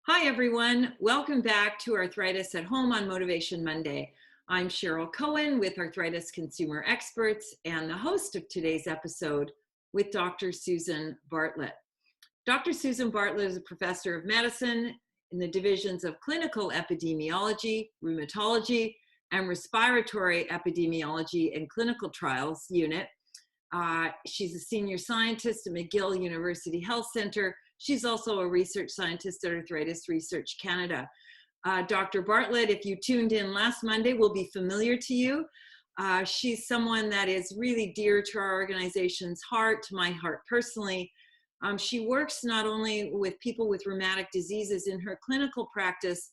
Hi, everyone. Welcome back to Arthritis at Home on Motivation Monday. I'm Cheryl Cohen with Arthritis Consumer Experts and the host of today's episode with Dr. Susan Bartlett. Dr. Susan Bartlett is a professor of medicine in the divisions of clinical epidemiology, rheumatology, and respiratory epidemiology and clinical trials unit. She's a senior scientist at McGill University Health Center. She's also a research scientist at Arthritis Research Canada. Dr. Bartlett, if you tuned in last Monday, will be familiar to you. She's someone that is really dear to our organization's heart, to my heart personally. She works not only with people with rheumatic diseases in her clinical practice,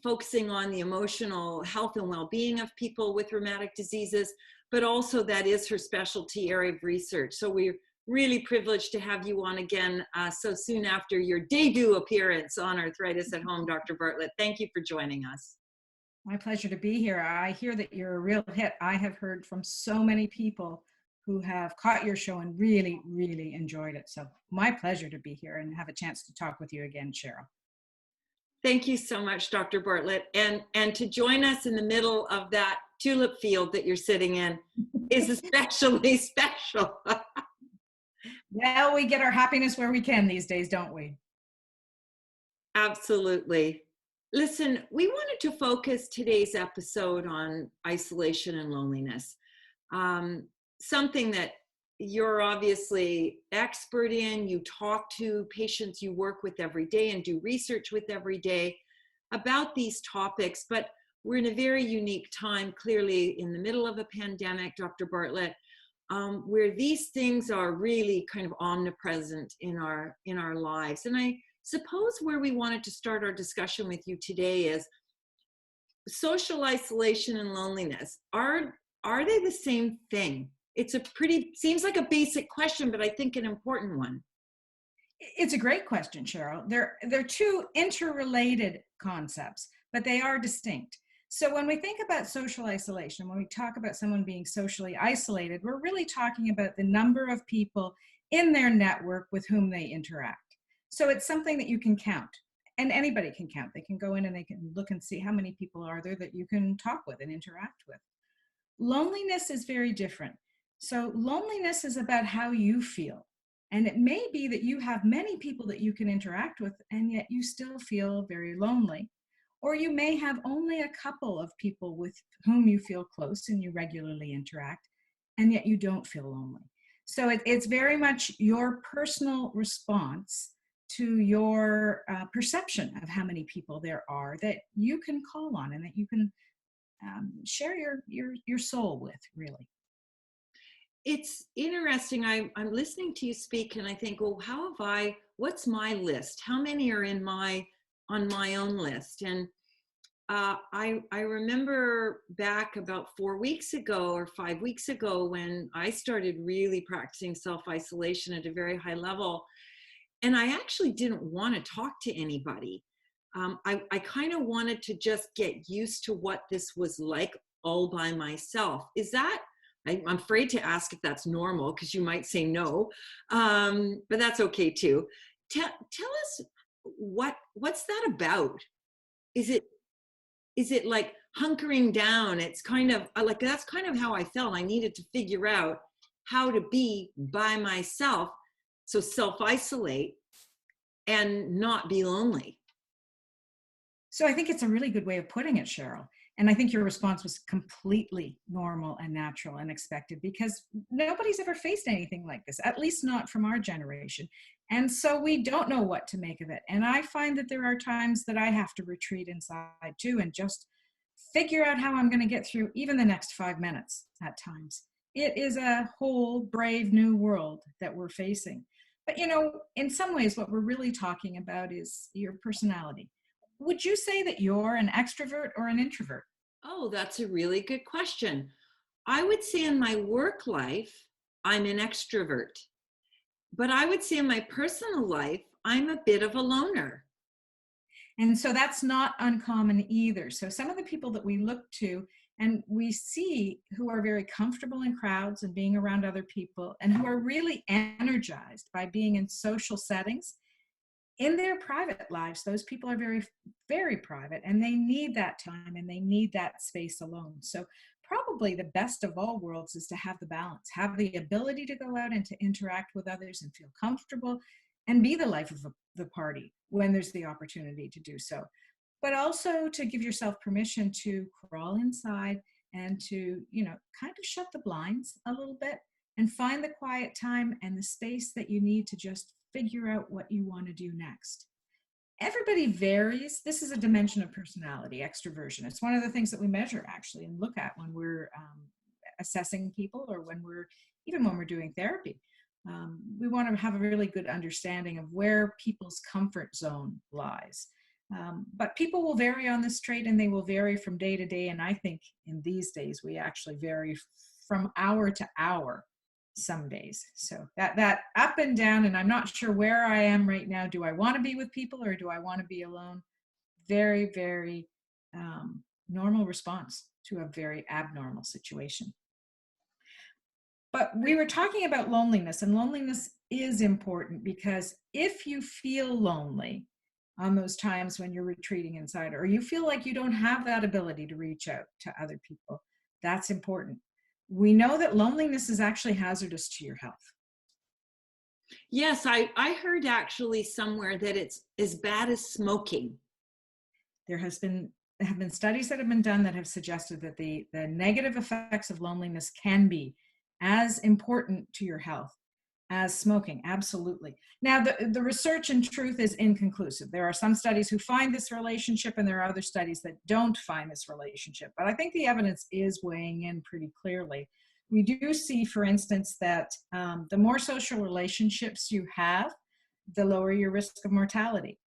focusing on the emotional health and well-being of people with rheumatic diseases, but also that is her specialty area of research. So we're really privileged to have you on again so soon after your debut appearance on Arthritis at Home, Dr. Bartlett. Thank you for joining us. My pleasure to be here. I hear that you're a real hit. I have heard from so many people who have caught your show and really, really enjoyed it. So my pleasure to be here and have a chance to talk with you again, Cheryl. Thank you so much, Dr. Bartlett. And to join us in the middle of that tulip field that you're sitting in is especially special. Well, we get our happiness where we can these days, don't we? Absolutely. Listen, we wanted to focus today's episode on isolation and loneliness, something that you're obviously expert in. You talk to patients you work with every day and do research with every day about these topics, but we're in a very unique time, clearly in the middle of a pandemic, Dr. Bartlett, where these things are really kind of omnipresent in our lives. And I suppose where we wanted to start our discussion with you today is social isolation and loneliness. Are they the same thing? It's seems like a basic question, but I think an important one. It's a great question, Cheryl. They're two interrelated concepts, but they are distinct. So when we think about social isolation, when we talk about someone being socially isolated, we're really talking about the number of people in their network with whom they interact. So it's something that you can count, and anybody can count. They can go in and they can look and see how many people are there that you can talk with and interact with. Loneliness is very different. So loneliness is about how you feel. And it may be that you have many people that you can interact with, and yet you still feel very lonely. Or you may have only a couple of people with whom you feel close and you regularly interact, and yet you don't feel lonely. So it's very much your personal response to your perception of how many people there are that you can call on and that you can share your soul with, really. It's interesting. I'm listening to you speak and I think, well, what's my list? How many are on my own list? And I remember back about 4 weeks ago or 5 weeks ago when I started really practicing self-isolation at a very high level. And I actually didn't want to talk to anybody. I kind of wanted to just get used to what this was like all by myself. I'm afraid to ask if that's normal because you might say no, but that's okay too. Tell us what's that about? Is it like hunkering down? It's kind of like, that's kind of how I felt. I needed to figure out how to be by myself. So self-isolate and not be lonely. So I think it's a really good way of putting it, Cheryl. And I think your response was completely normal and natural and expected because nobody's ever faced anything like this, at least not from our generation. And so we don't know what to make of it. And I find that there are times that I have to retreat inside too and just figure out how I'm going to get through even the next 5 minutes at times. It is a whole brave new world that we're facing. But, in some ways, what we're really talking about is your personality. Would you say that you're an extrovert or an introvert? Oh, that's a really good question. I would say in my work life, I'm an extrovert. But I would say in my personal life, I'm a bit of a loner. And so that's not uncommon either. So some of the people that we look to and we see who are very comfortable in crowds and being around other people and who are really energized by being in social settings, in their private lives, those people are very, very private, and they need that time and they need that space alone. So probably the best of all worlds is to have the balance, have the ability to go out and to interact with others and feel comfortable and be the life of the party when there's the opportunity to do so. But also to give yourself permission to crawl inside and to, kind of shut the blinds a little bit and find the quiet time and the space that you need to just figure out what you want to do next. Everybody varies. This is a dimension of personality, extroversion. It's one of the things that we measure actually and look at when we're assessing people, or even when we're doing therapy. We want to have a really good understanding of where people's comfort zone lies. But people will vary on this trait, and they will vary from day to day. And I think in these days, we actually vary from hour to hour some days. So that up and down, and I'm not sure where I am right now. Do I want to be with people or do I want to be alone? Very, very normal response to a very abnormal situation. But we were talking about loneliness, and loneliness is important because if you feel lonely on those times when you're retreating inside, or you feel like you don't have that ability to reach out to other people, that's important. We know that loneliness is actually hazardous to your health. Yes, I heard actually somewhere that it's as bad as smoking. There have been studies that have been done that have suggested that the negative effects of loneliness can be as important to your health as smoking. Absolutely. Now, the research in truth is inconclusive. There are some studies who find this relationship, and there are other studies that don't find this relationship. But I think the evidence is weighing in pretty clearly. We do see, for instance, that the more social relationships you have, the lower your risk of mortality.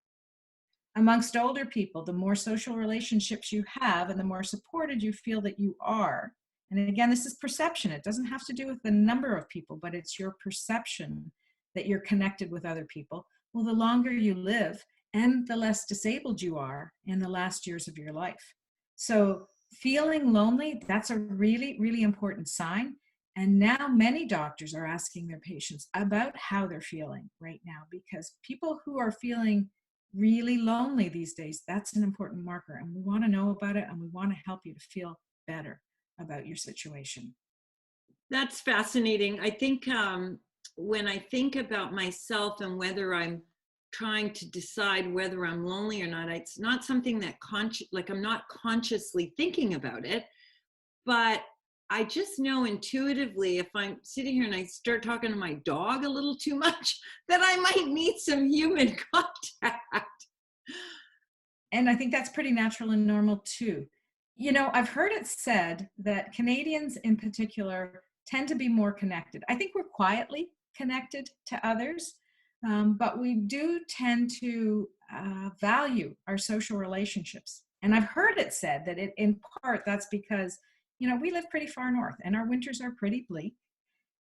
Amongst older people, the more social relationships you have and the more supported you feel that you are. And again, this is perception. It doesn't have to do with the number of people, but it's your perception that you're connected with other people. Well, the longer you live and the less disabled you are in the last years of your life. So feeling lonely, that's a really, really important sign. And now many doctors are asking their patients about how they're feeling right now, because people who are feeling really lonely these days, that's an important marker. And we want to know about it, and we want to help you to feel better about your situation. That's fascinating. I think when I think about myself and whether I'm trying to decide whether I'm lonely or not, it's not something that I'm not consciously thinking about it, but I just know intuitively if I'm sitting here and I start talking to my dog a little too much, that I might need some human contact. And I think that's pretty natural and normal too. I've heard it said that Canadians in particular tend to be more connected. I think we're quietly connected to others, but we do tend to value our social relationships. And I've heard it said that in part that's because, we live pretty far north and our winters are pretty bleak.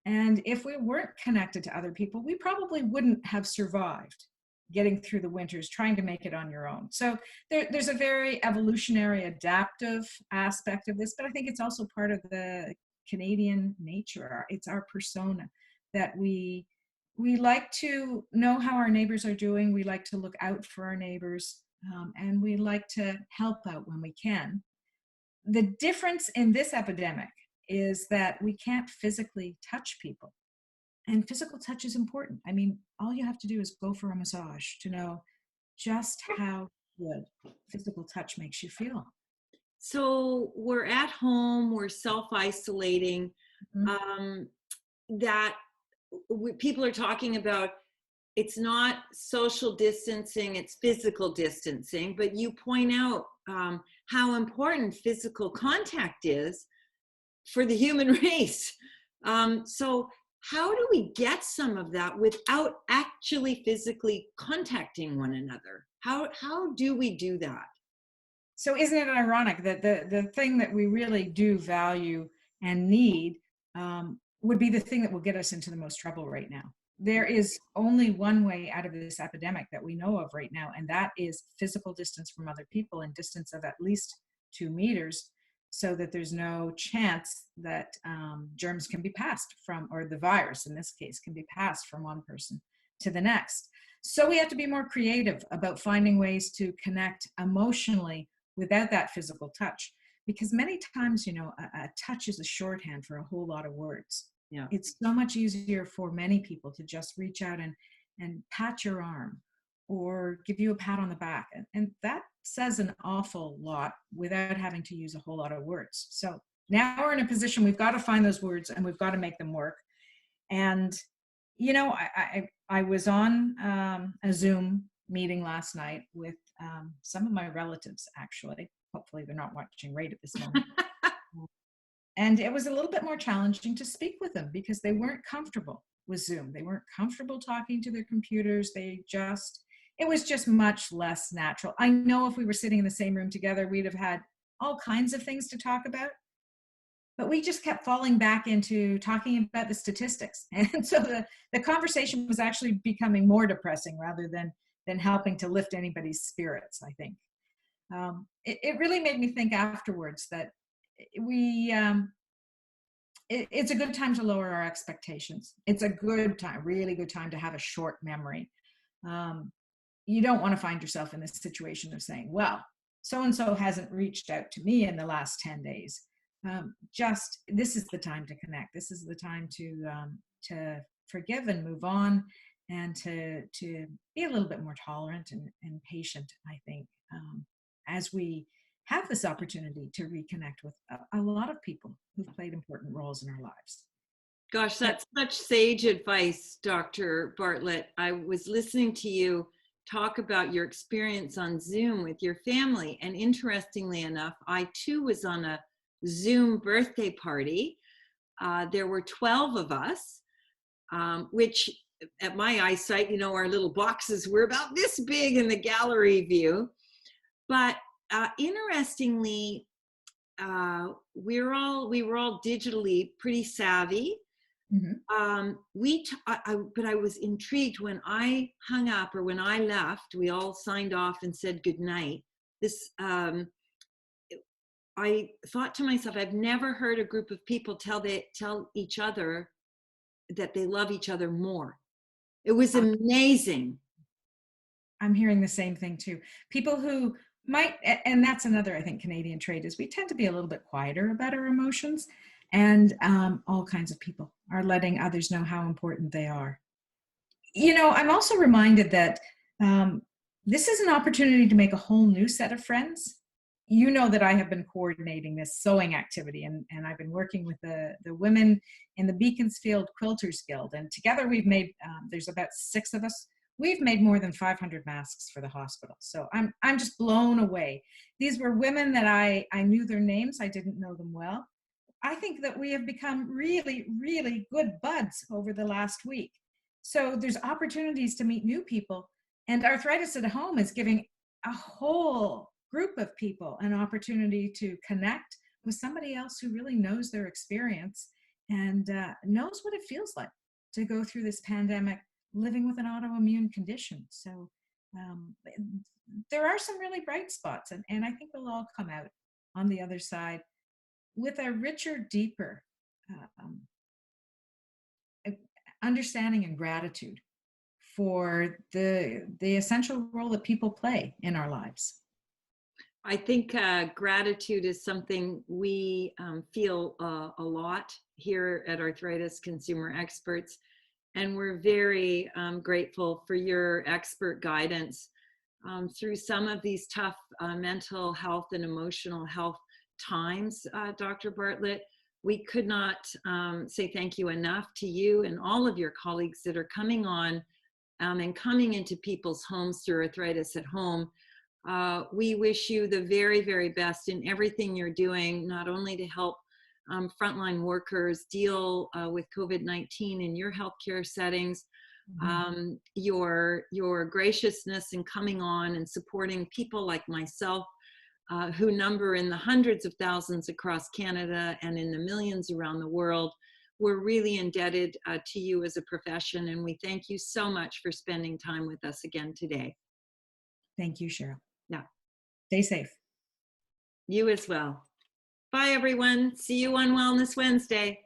And if we weren't connected to other people, we probably wouldn't have survived getting through the winters, trying to make it on your own. So there's a very evolutionary, adaptive aspect of this, but I think it's also part of the Canadian nature. It's our persona that we like to know how our neighbors are doing. We like to look out for our neighbors, and we like to help out when we can. The difference in this epidemic is that we can't physically touch people. And physical touch is important. I mean, all you have to do is go for a massage to know just how good physical touch makes you feel. So we're at home, we're self-isolating. Mm-hmm. People are talking about it's not social distancing, it's physical distancing, but you point out how important physical contact is for the human race. So how do we get some of that without actually physically contacting one another? How do we do that? So isn't it ironic that the thing that we really do value and need would be the thing that will get us into the most trouble right now? There is only one way out of this epidemic that we know of right now, and that is physical distance from other people and distance of at least 2 meters, so that there's no chance that germs can be passed from, or the virus in this case, can be passed from one person to the next. So we have to be more creative about finding ways to connect emotionally without that physical touch. Because many times, a touch is a shorthand for a whole lot of words. Yeah. It's so much easier for many people to just reach out and pat your arm or give you a pat on the back. And that says an awful lot without having to use a whole lot of words. So now we're in a position, we've got to find those words and we've got to make them work. And, I was on a Zoom meeting last night with some of my relatives, actually. Hopefully they're not watching right at this moment. And it was a little bit more challenging to speak with them because they weren't comfortable with Zoom. They weren't comfortable talking to their computers. It was just much less natural. I know if we were sitting in the same room together, we'd have had all kinds of things to talk about, but we just kept falling back into talking about the statistics. And so the conversation was actually becoming more depressing rather than helping to lift anybody's spirits, I think. It really made me think afterwards that it's a good time to lower our expectations. It's a good time, really good time to have a short memory. You don't want to find yourself in this situation of saying, well, so-and-so hasn't reached out to me in the last 10 days. This is the time to connect. This is the time to forgive and move on and to be a little bit more tolerant and patient, I think, as we have this opportunity to reconnect with a lot of people who've played important roles in our lives. Gosh, that's such sage advice, Dr. Bartlett. I was listening to you talk about your experience on Zoom with your family. And interestingly enough, I too was on a Zoom birthday party. There were 12 of us, which at my eyesight, our little boxes were about this big in the gallery view. But interestingly, we were all digitally pretty savvy. Mm-hmm. But I was intrigued when I hung up or when I left. We all signed off and said goodnight. I thought to myself, I've never heard a group of people tell each other that they love each other more. It was amazing. I'm hearing the same thing too. People who might, and that's another, I think, Canadian trait is we tend to be a little bit quieter about our emotions, and all kinds of people are letting others know how important they are. I'm also reminded that this is an opportunity to make a whole new set of friends. That I have been coordinating this sewing activity, and I've been working with the women in the Beaconsfield Quilters Guild, and together we've made, there's about 6 of us. We've made more than 500 masks for the hospital. So I'm just blown away. These were women that I knew their names. I didn't know them well. I think that we have become really, really good buds over the last week. So there's opportunities to meet new people, and Arthritis at Home is giving a whole group of people an opportunity to connect with somebody else who really knows their experience and knows what it feels like to go through this pandemic living with an autoimmune condition. So there are some really bright spots, and I think we'll all come out on the other side with a richer, deeper understanding and gratitude for the essential role that people play in our lives. I think gratitude is something we feel a lot here at Arthritis Consumer Experts, and we're very grateful for your expert guidance through some of these tough mental health and emotional health times, Dr. Bartlett. We could not say thank you enough to you and all of your colleagues that are coming on and coming into people's homes through Arthritis at Home. We wish you the very, very best in everything you're doing, not only to help frontline workers deal with COVID-19 in your healthcare settings, your graciousness in coming on and supporting people like myself, who number in the hundreds of thousands across Canada and in the millions around the world. We're really indebted to you as a profession, and we thank you so much for spending time with us again today. Thank you, Cheryl. Yeah. Stay safe. You as well. Bye, everyone. See you on Wellness Wednesday.